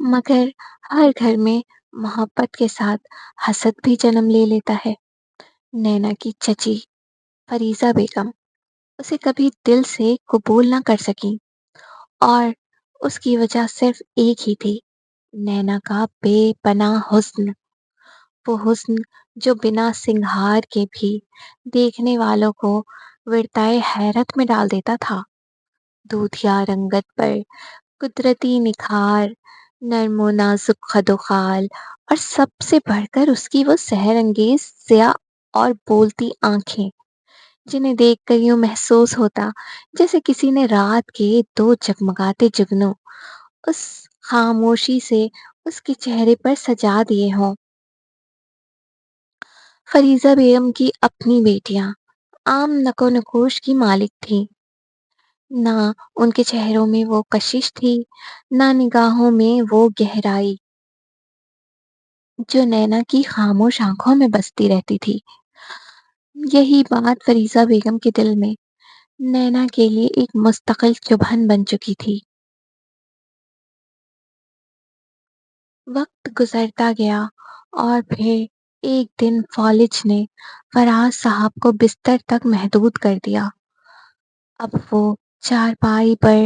مگر ہر گھر میں محبت کے ساتھ حسد بھی جنم لے لیتا ہے۔ نینا کی چچی فریزہ بیگم اسے کبھی دل سے قبول نہ کر سکی، اور اس کی وجہ صرف ایک ہی تھی، نینا کا بے پناہ حسن۔ وہ حسن جو بنا سنگھار کے بھی دیکھنے والوں کو ورتائے حیرت میں ڈال دیتا تھا۔ دودھیا رنگت پر قدرتی نکھار، نرم و نازک خد و خال، اور سب سے بڑھ کر اس کی وہ سحر انگیز سیاہ اور بولتی آنکھیں، جنہیں دیکھ کر یوں محسوس ہوتا جیسے کسی نے رات کے دو جگمگاتے جگنوں اس خاموشی سے اس کے چہرے پر سجا دیے ہوں۔ فریزہ بیگم کی اپنی بیٹیاں عام نکو نکوش کی مالک تھیں، نہ ان کے چہروں میں وہ کشش تھی، نہ نگاہوں میں وہ گہرائی جو نینا کی خاموش آنکھوں میں بستی رہتی تھی۔ یہی بات فریزہ بیگم کے دل میں نینا کے لیے ایک مستقل چبھن بن چکی تھی۔ وقت گزرتا گیا اور پھر ایک دن فالج نے فراز صاحب کو بستر تک محدود کر دیا۔ اب وہ چارپائی پر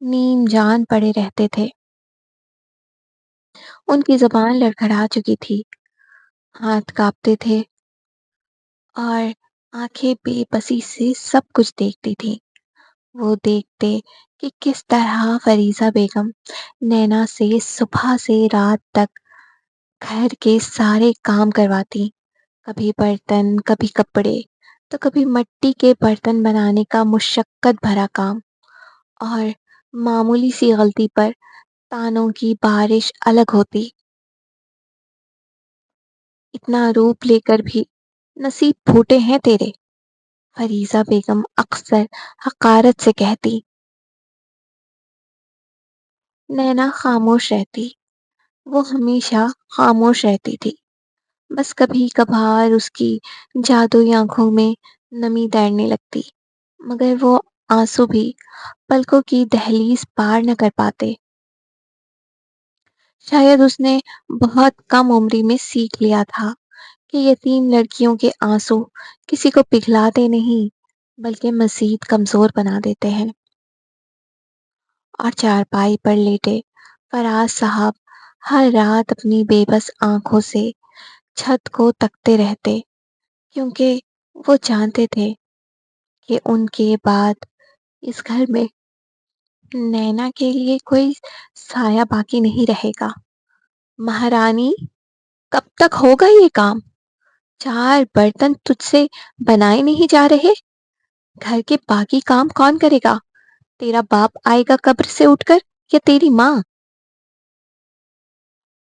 نیم جان پڑے رہتے تھے۔ ان کی زبان لڑکھڑا چکی تھی، ہاتھ کانپتے تھے، اور آنکھیں بے بسی سے سب کچھ دیکھتی تھی۔ وہ دیکھتے کہ کس طرح فریزہ بیگم نینا سے صبح سے رات تک گھر کے سارے کام کرواتی، کبھی برتن، کبھی کپڑے، تو کبھی مٹی کے برتن بنانے کا مشقت بھرا کام، اور معمولی سی غلطی پر تانوں کی بارش الگ ہوتی۔ اتنا روپ لے کر بھی نصیب پھوٹے ہیں تیرے، فریزہ بیگم اکثر حقارت سے کہتی۔ نینا خاموش رہتی، وہ ہمیشہ خاموش رہتی تھی، بس کبھی کبھار اس کی جادوئی آنکھوں میں نمی تیرنے لگتی، مگر وہ آنسو بھی پلکوں کی دہلیز پار نہ کر پاتے۔ شاید اس نے بہت کم عمری میں سیکھ لیا تھا کہ یتیم لڑکیوں کے آنسو کسی کو پگھلاتے نہیں بلکہ مزید کمزور بنا دیتے ہیں۔ اور چارپائی پر لیٹے فراز صاحب ہر رات اپنی بے بس آنکھوں سے چھت کو تکتے رہتے، کیونکہ وہ جانتے تھے کہ ان کے بعد اس گھر میں نینا کے لیے کوئی سایہ باقی نہیں رہے گا۔ مہارانی، کب تک ہوگا یہ کام؟ چار برتن تجھ سے بنائے نہیں جا رہے، گھر کے باقی کام کون کرے گا؟ تیرا باپ آئے گا قبر سے اٹھ کر یا تیری ماں؟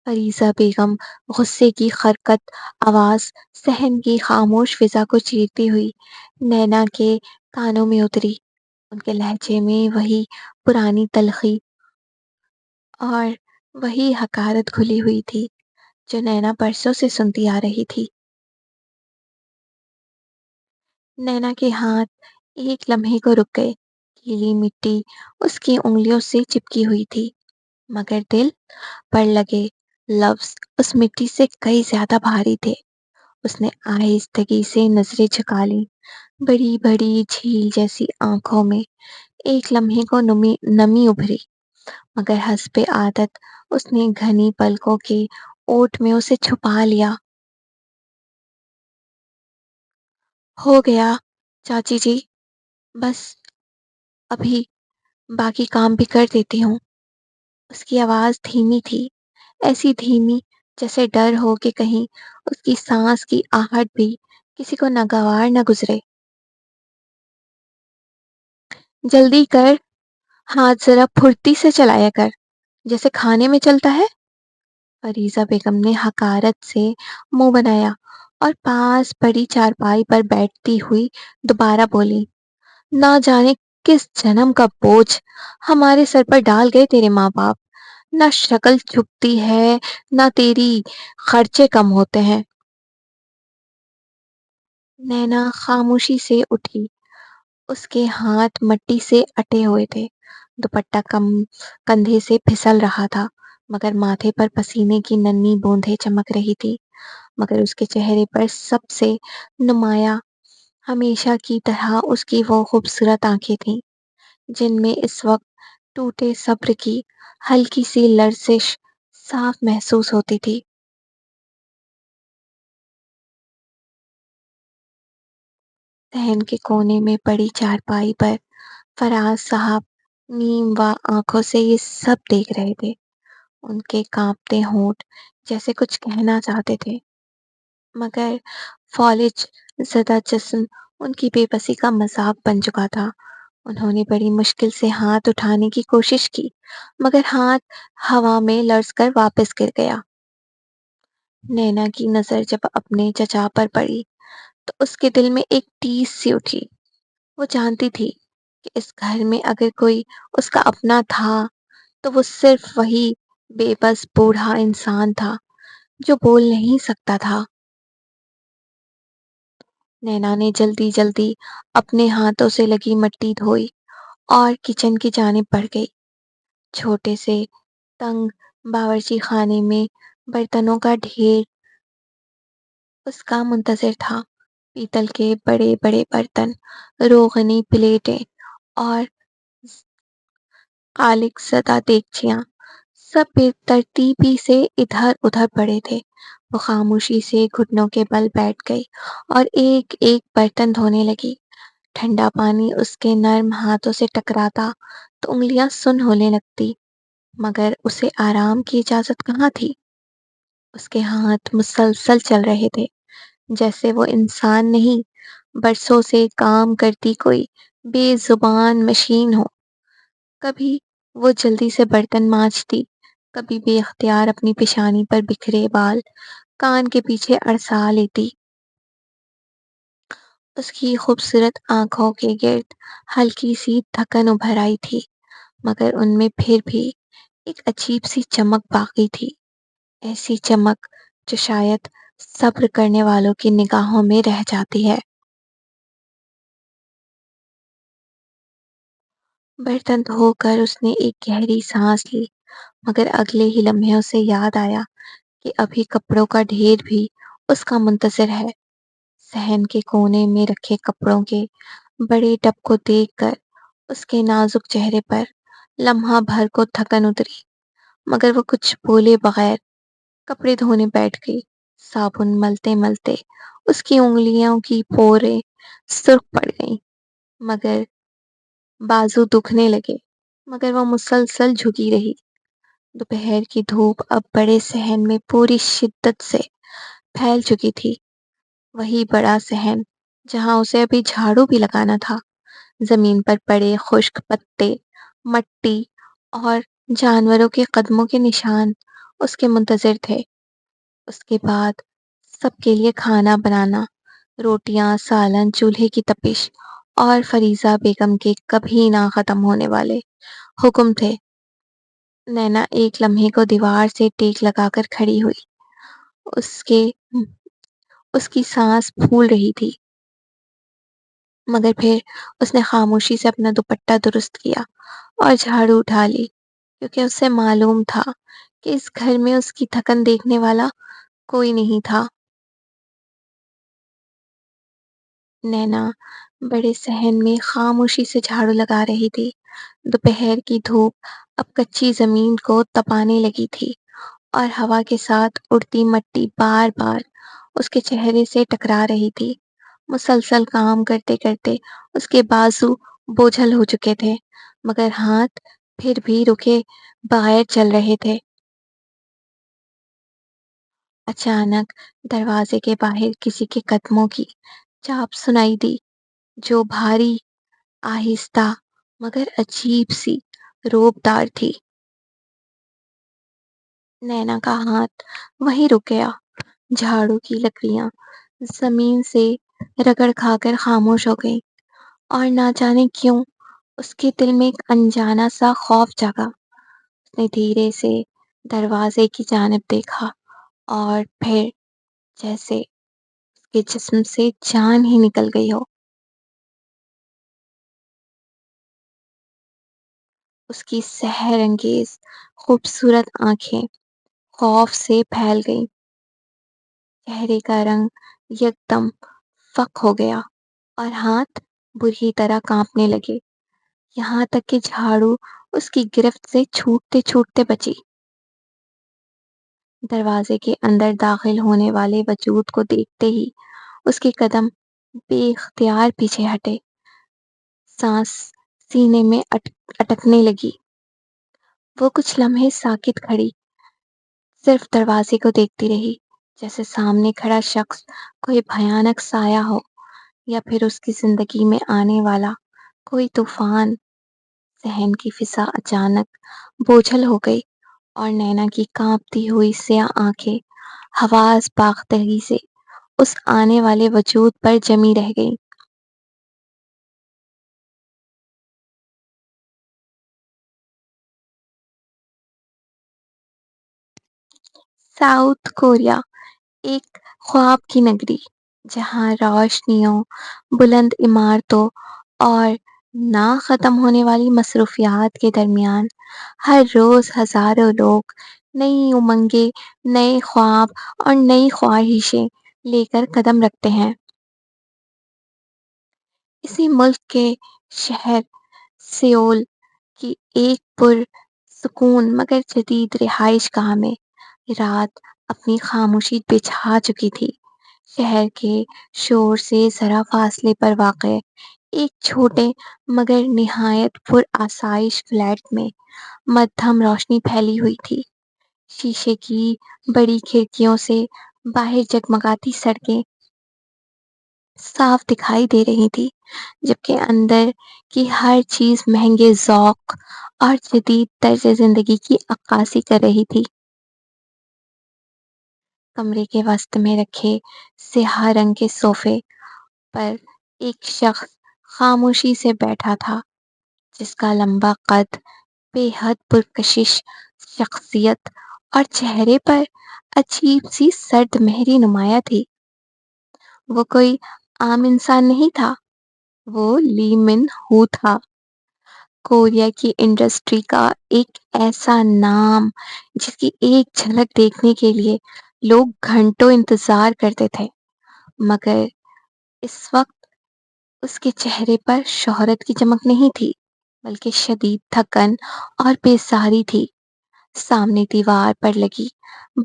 فریزہ بیگم غصے کی خرکت آواز صحن کی خاموش فضا کو چیرتی ہوئی نینا کے کانوں میں اتری۔ ان کے لہجے میں وہی پرانی تلخی اور وہی حقارت گھلی ہوئی تھی جو نینا برسوں سے سنتی آ رہی تھی۔ نینا کے ہاتھ ایک لمحے کو رک گئے، گیلی مٹی اس کی انگلیوں سے چپکی ہوئی تھی، مگر دل پر لگے لفظ اس مٹی سے کئی زیادہ بھاری تھے۔ اس نے آہستگی سے نظریں جھکا لی، بڑی بڑی جھیل جیسی آنکھوں میں ایک لمحے کو نمی ابھری، مگر حسب عادت اس نے گھنی پلکوں کے اوٹ میں اسے چھپا لیا۔ ہو گیا چاچی جی، بس ابھی باقی کام بھی کر دیتی ہوں۔ اس کی آواز دھیمی تھی، ایسی دھیمی جیسے ڈر ہو کہ کہیں اس کی سانس کی آہٹ بھی کسی کو ناگوار نہ گزرے۔ جلدی کر، ہاتھ ذرا پھرتی سے چلایا کر، جیسے کھانے میں چلتا ہے۔ فریزہ بیگم نے حقارت سے منہ بنایا اور پاس پڑی چارپائی پر بیٹھتی ہوئی دوبارہ بولی۔ نہ جانے کس جنم کا بوجھ ہمارے سر پر ڈال گئے تیرے ماں باپ، نہ شکل چھپتی ہے، نہ تیری خرچے کم ہوتے ہیں۔ نینا خاموشی سے اٹھی، اس کے ہاتھ مٹی سے اٹے ہوئے تھے، دوپٹہ کندھے سے پھسل رہا تھا، مگر ماتھے پر پسینے کی ننھی بوندیں چمک رہی تھی، مگر اس کے چہرے پر سب سے نمایاں ہمیشہ کی طرح اس کی وہ خوبصورت آنکھیں تھیں جن میں اس وقت ٹوٹے صبر کی ہلکی سی لرزش صاف محسوس ہوتی تھی۔ صحن کے کونے میں پڑی چارپائی پر فراز صاحب نیم و آنکھوں سے یہ سب دیکھ رہے تھے۔ ان کے کانپتے ہونٹ جیسے کچھ کہنا چاہتے تھے، مگر فالج زدہ جسم ان کی بے بسی کا مذاق بن چکا تھا۔ انہوں نے بڑی مشکل سے ہاتھ اٹھانے کی کوشش کی، مگر ہاتھ ہوا میں لرز کر واپس گر گیا۔ نینا کی نظر جب اپنے چچا پر پڑی تو اس کے دل میں ایک ٹیس سی اٹھی۔ وہ جانتی تھی کہ اس گھر میں اگر کوئی اس کا اپنا تھا تو وہ صرف وہی بے بس بوڑھا انسان تھا جو بول نہیں سکتا تھا۔ نینا نے جلدی جلدی اپنے ہاتھوں سے لگی مٹی دھوئی اور کچن کی جانب بڑھ گئی۔ چھوٹے سے تنگ باورچی خانے میں برتنوں کا ڈھیر اس کا منتظر تھا۔ پیتل کے بڑے بڑے برتن، روغنی پلیٹیں اور قالق زدہ دیگچیاں سب بے ترتیبی سے ادھر ادھر پڑے تھے۔ وہ خاموشی سے گھٹنوں کے بل بیٹھ گئی اور ایک ایک برتن دھونے لگی۔ ٹھنڈا پانی اس کے نرم ہاتھوں سے ٹکراتا تو انگلیاں سن ہونے لگتی، مگر اسے آرام کی اجازت کہاں تھی۔ اس کے ہاتھ مسلسل چل رہے تھے، جیسے وہ انسان نہیں، برسوں سے کام کرتی کوئی بے زبان مشین ہو۔ کبھی وہ جلدی سے برتن مانجتی، کبھی بے اختیار اپنی پیشانی پر بکھرے بال کان کے پیچھے اڑسا لیتی۔ اس کی خوبصورت آنکھوں کے گرد ہلکی سی تھکن ابھر آئی تھی، مگر ان میں پھر بھی ایک عجیب سی چمک باقی تھی، ایسی چمک جو شاید صبر کرنے والوں کی نگاہوں میں رہ جاتی ہے۔ برتن دھو کر اس نے ایک گہری سانس لی، مگر اگلے ہی لمحے اسے یاد آیا کہ ابھی کپڑوں کا ڈھیر بھی اس کا منتظر ہے۔ صحن کے کونے میں رکھے کپڑوں کے بڑے ٹب کو دیکھ کر اس کے نازک چہرے پر لمحہ بھر کو تھکن اتری، مگر وہ کچھ بولے بغیر کپڑے دھونے بیٹھ گئی۔ صابن ملتے ملتے اس کی انگلیوں کی پوریں سرخ پڑ گئیں، مگر بازو دکھنے لگے، مگر وہ مسلسل جھکی رہی۔ دوپہر کی دھوپ اب بڑے صحن میں پوری شدت سے پھیل چکی تھی، وہی بڑا صحن جہاں اسے ابھی جھاڑو بھی لگانا تھا۔ زمین پر پڑے خشک پتے، مٹی اور جانوروں کے قدموں کے نشان اس کے منتظر تھے۔ اس کے بعد سب کے لیے کھانا بنانا، روٹیاں، سالن، چولہے کی تپش اور فریضہ بیگم کے کبھی نہ ختم ہونے والے حکم تھے۔ نینا ایک لمحے کو دیوار سے ٹیک لگا کر کھڑی ہوئی، اس کے اس کی سانس پھول رہی تھی، مگر پھر اس نے خاموشی سے اپنا دوپٹہ درست کیا اور جھاڑو اٹھا لی، کیونکہ اسے معلوم تھا کہ اس گھر میں اس کی تھکن دیکھنے والا کوئی نہیں تھا۔ نینا بڑے صحن میں خاموشی سے جھاڑو لگا رہی تھی۔ دوپہر کی دھوپ اب کچی زمین کو تپانے لگی تھی اور ہوا کے ساتھ اڑتی مٹی بار بار اس کے چہرے سے ٹکرا رہی تھی۔ مسلسل کام کرتے کرتے اس کے بازو بوجھل ہو چکے تھے، مگر ہاتھ پھر بھی رکے بغیر چل رہے تھے۔ اچانک دروازے کے باہر کسی کے قدموں کی چاپ سنائی دی، جو بھاری، آہستہ مگر عجیب سی روبدار تھی۔ نینا کا ہاتھ وہیں رک گیا، جھاڑو کی لکڑیاں زمین سے رگڑ کھا کر خاموش ہو گئیں، اور نہ جانے کیوں اس کے دل میں ایک انجانا سا خوف جاگا۔ اس نے دھیرے سے دروازے کی جانب دیکھا اور پھر جیسے اس کے جسم سے جان ہی نکل گئی ہو۔ اس کی سحر انگیز خوبصورت آنکھیں خوف سے پھیل گئیں، چہرے کا رنگ یکدم فک ہو گیا اور ہاتھ بری طرح کانپنے لگے، یہاں تک کہ جھاڑو اس کی گرفت سے چھوٹتے چھوٹتے بچی۔ دروازے کے اندر داخل ہونے والے وجود کو دیکھتے ہی اس کے قدم بے اختیار پیچھے ہٹے، سانس سینے میں اٹکنے لگی۔ وہ کچھ لمحے ساکت کھڑی، صرف دروازے کو دیکھتی رہی، جیسے سامنے کھڑا شخص کوئی بھیانک سایہ ہو یا پھر اس کی زندگی میں آنے والا کوئی طوفان۔ ذہن کی فضا اچانک بوجھل ہو گئی اور نینا کی کانپتی ہوئی سیاہ آنکھیں حواس باختگی سے اس آنے والے وجود پر جمی رہ گئی۔ ساؤتھ کوریا، ایک خواب کی نگری جہاں روشنیوں، بلند عمارتوں اور نہ ختم ہونے والی مصروفیات کے درمیان ہر روز ہزاروں لوگ نئی امنگیں، نئے خواب اور نئی خواہشیں لے کر قدم رکھتے ہیں۔ اسی ملک کے شہر سیول کی ایک پر سکون مگر جدید رہائش گاہ میں رات اپنی خاموشی بچھا چکی تھی۔ شہر کے شور سے ذرا فاصلے پر واقع ایک چھوٹے مگر نہایت پر آسائش فلیٹ میں مدھم روشنی پھیلی ہوئی تھی۔ شیشے کی بڑی کھڑکیوں سے باہر جگمگاتی سڑکیں صاف دکھائی دے رہی تھی، جبکہ اندر کی ہر چیز مہنگے ذوق اور جدید طرز زندگی کی عکاسی کر رہی تھی۔ کمرے کے وسط میں رکھے سیاہ رنگ کے صوفے پر ایک شخص خاموشی سے بیٹھا تھا، جس کا لمبا قد، بے حد پرکشش شخصیت اور چہرے پر عجیب سی سرد مہری نمایاں تھی۔ وہ کوئی عام انسان نہیں تھا، وہ لی من ہو تھا، کوریا کی انڈسٹری کا ایک ایسا نام جس کی ایک جھلک دیکھنے کے لیے لوگ گھنٹوں انتظار کرتے تھے، مگر اس وقت اس کے چہرے پر شہرت کی چمک نہیں تھی، بلکہ شدید تھکن اور بیزاری تھی۔ سامنے دیوار پر لگی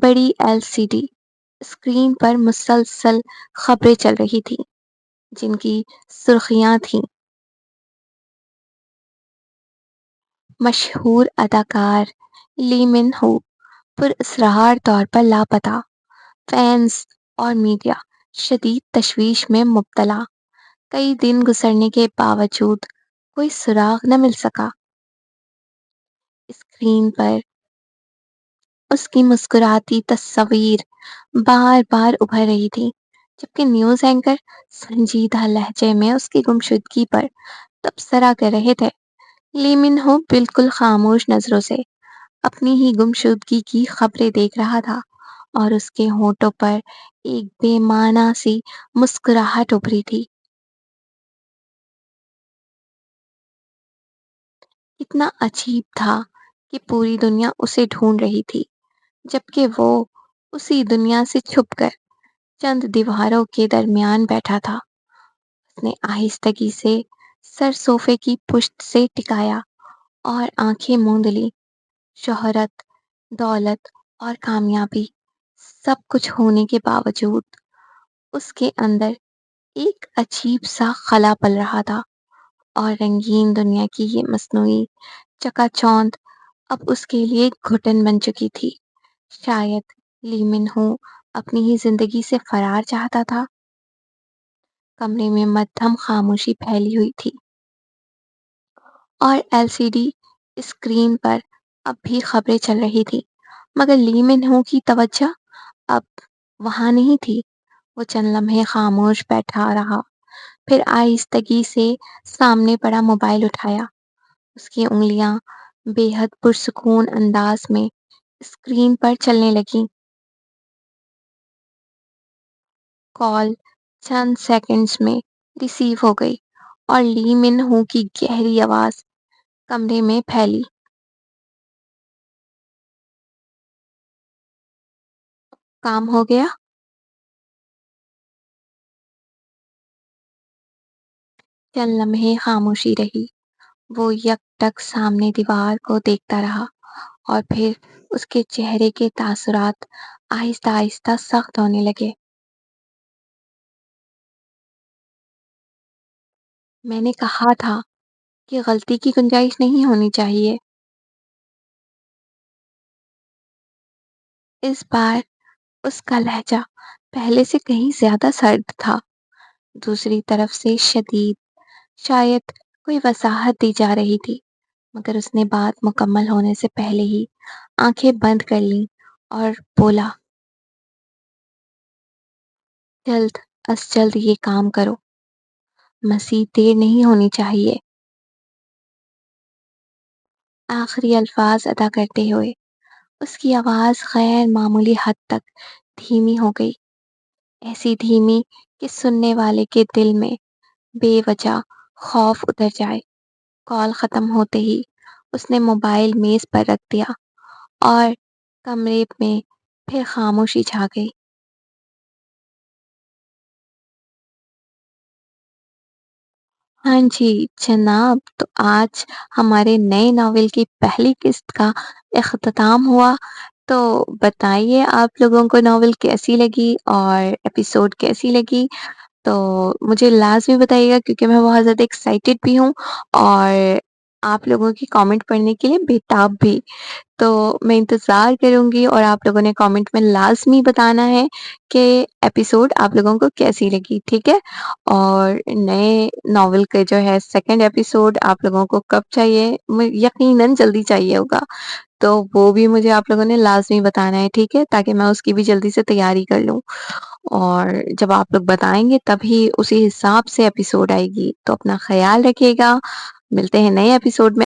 بڑی LCD اسکرین پر مسلسل خبریں چل رہی تھی، جن کی سرخیاں تھیں: مشہور اداکار لی من ہو پراسرار طور پر لاپتہ، فینس اور میڈیا شدید تشویش میں مبتلا، کئی دن گزرنے کے باوجود کوئی سراغ نہ مل سکا۔ اسکرین پر اس کی مسکراتی تصویر بار بار ابھر رہی تھی، جبکہ نیوز اینکر سنجیدہ لہجے میں اس کی گمشدگی پر تبصرہ کر رہے تھے۔ لی من ہو بالکل خاموش نظروں سے اپنی ہی گمشدگی کی خبریں دیکھ رہا تھا، اور اس کے ہونٹوں پر ایک بے معنی سی مسکراہٹ ابھری تھی۔ اتنا عجیب تھا کہ پوری دنیا اسے ڈھونڈ رہی تھی، جبکہ وہ اسی دنیا سے چھپ کر چند دیواروں کے درمیان بیٹھا تھا۔ اس نے آہستگی سے سر صوفے کی پشت سے ٹکایا اور آنکھیں موند لی۔ شہرت، دولت اور کامیابی سب کچھ ہونے کے باوجود اس کے اندر ایک عجیب سا خلا پل رہا تھا، اور رنگین دنیا کی یہ مصنوعی چکا چوند اب اس کے لیے گھٹن بن چکی تھی۔ شاید لی من ہو اپنی ہی زندگی سے فرار چاہتا تھا۔ کمرے میں مدھم خاموشی پھیلی ہوئی تھی، اور LCD اسکرین پر اب بھی خبریں چل رہی تھی، مگر لی من ہو کی توجہ اب وہاں نہیں تھی۔ وہ چند لمحے خاموش بیٹھا رہا، پھر آہستگی سے سامنے پڑا موبائل اٹھایا۔ اس کی انگلیاں بے حد پرسکون انداز میں اسکرین پر چلنے لگیں۔ کال چند سیکنڈز میں ریسیو ہو گئی، اور لی من ہو کی گہری آواز کمرے میں پھیلی۔ کام ہو گیا؟ چند لمحے خاموشی رہی۔ وہ یک ٹک سامنے دیوار کو دیکھتا رہا اور پھر اس کے چہرے کے تاثرات آہستہ آہستہ سخت ہونے لگے۔ میں نے کہا تھا کہ غلطی کی گنجائش نہیں ہونی چاہیے۔ اس بار اس کا لہجہ پہلے سے کہیں زیادہ سرد تھا، دوسری طرف سے شدید، شاید کوئی وضاحت دی جا رہی تھی، مگر اس نے بات مکمل ہونے سے پہلے ہی آنکھیں بند کر لیں اور بولا، جلد از جلد یہ کام کرو، مزید دیر نہیں ہونی چاہیے۔ آخری الفاظ ادا کرتے ہوئے اس کی آواز غیر معمولی حد تک دھیمی ہو گئی، ایسی دھیمی کہ سننے والے کے دل میں بے وجہ خوف اتر جائے۔ کال ختم ہوتے ہی اس نے موبائل میز پر رکھ دیا اور کمرے میں پھر خاموشی چھا گئی۔ ہاں جی جناب، تو آج ہمارے نئے ناول کی پہلی قسط کا اختتام ہوا۔ تو بتائیے آپ لوگوں کو ناول کیسی لگی اور ایپیسوڈ کیسی لگی؟ تو مجھے لازمی بتائیے گا کیونکہ میں بہت زیادہ ایکسائٹیڈ بھی ہوں اور آپ لوگوں کی کامنٹ پڑھنے کے لیے بےتاب بھی۔ تو میں انتظار کروں گی اور آپ لوگوں نے کامنٹ میں لازمی بتانا ہے کہ ایپیسوڈ آپ لوگوں کو کیسی لگی، ٹھیک ہے؟ اور نئے ناول کے جو ہے سیکنڈ ایپیسوڈ آپ لوگوں کو کب چاہیے؟ یقیناً جلدی چاہیے ہوگا، تو وہ بھی مجھے آپ لوگوں نے لازمی بتانا ہے، ٹھیک ہے؟ تاکہ میں اس کی بھی جلدی سے تیاری کر لوں، اور جب آپ لوگ بتائیں گے تبھی اسی حساب سے ایپیسوڈ آئے گی۔ تو اپنا خیال رکھیے گا، ملتے ہیں نئے ایپیسوڈ میں۔